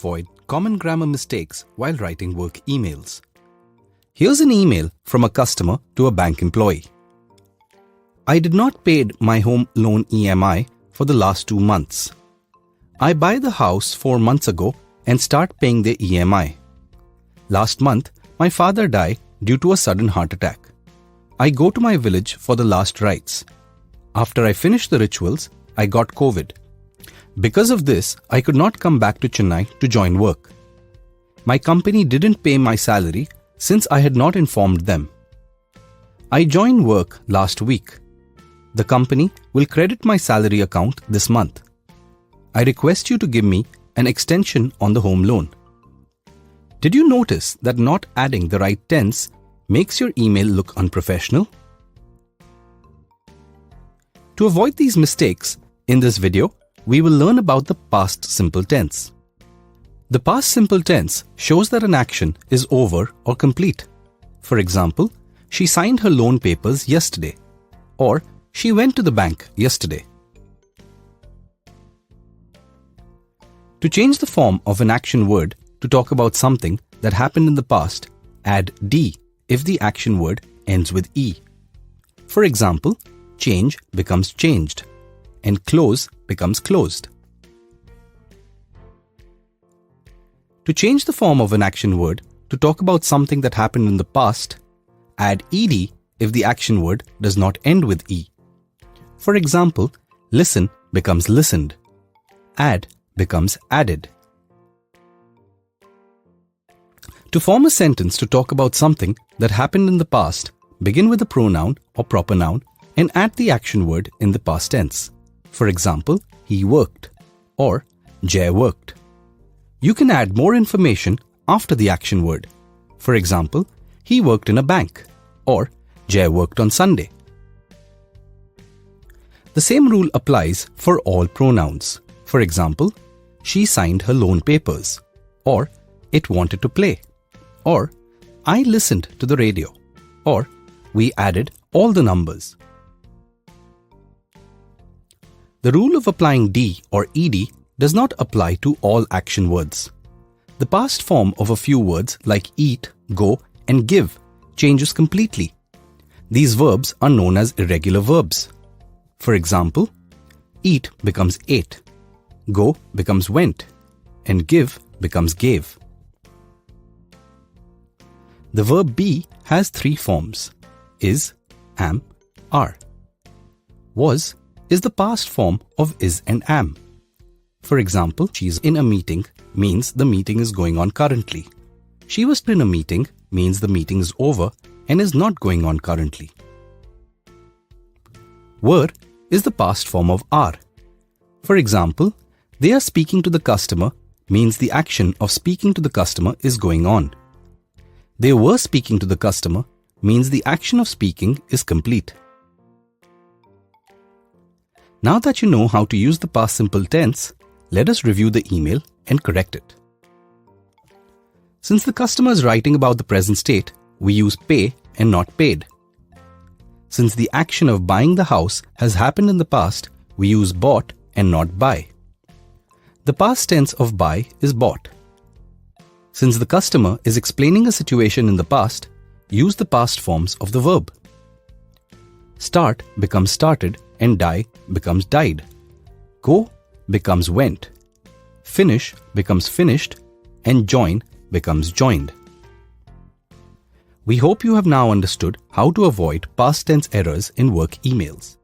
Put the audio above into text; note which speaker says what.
Speaker 1: Avoid common grammar mistakes while writing work emails. Here's an email from a customer to a bank employee. I did not pay my home loan EMI for the last 2 months. I buy the house 4 months ago and start paying the EMI. Last month, my father died due to a sudden heart attack. I go to my village for the last rites. After I finish the rituals, I got COVID. Because of this, I could not come back to Chennai to join work. My company didn't pay my salary since I had not informed them. I joined work last week. The company will credit my salary account this month. I request you to give me an extension on the home loan. Did you notice that not adding the right tense makes your email look unprofessional? To avoid these mistakes, in this video, we will learn about the past simple tense. The past simple tense shows that an action is over or complete. For example, she signed her loan papers yesterday, or she went to the bank yesterday. To change the form of an action word to talk about something that happened in the past, add D if the action word ends with E. For example, change becomes changed, and close becomes closed. To change the form of an action word to talk about something that happened in the past, add ED if the action word does not end with E. For example, listen becomes listened. Add becomes added. To form a sentence to talk about something that happened in the past, begin with a pronoun or proper noun and add the action word in the past tense. For example, he worked or Jay worked. You can add more information after the action word. For example, he worked in a bank or Jay worked on Sunday. The same rule applies for all pronouns. For example, she signed her loan papers, or it wanted to play, or I listened to the radio, or we added all the numbers. The rule of applying D or ED does not apply to all action words. The past form of a few words like eat, go, and give changes completely. These verbs are known as irregular verbs. For example, eat becomes ate, go becomes went, and give becomes gave. The verb be has 3 forms: is, am, are. Was is the past form of is and am. For example, she is in a meeting means the meeting is going on currently. She was in a meeting means the meeting is over and is not going on currently. Were is the past form of are. For example, they are speaking to the customer means the action of speaking to the customer is going on. They were speaking to the customer means the action of speaking is complete. Now that you know how to use the past simple tense, let us review the email and correct it. Since the customer is writing about the present state, we use pay and not paid. Since the action of buying the house has happened in the past, we use bought and not buy. The past tense of buy is bought. Since the customer is explaining a situation in the past, use the past forms of the verb. Start becomes started and die becomes died. Go becomes went. Finish becomes finished and join becomes joined. We hope you have now understood how to avoid past tense errors in work emails.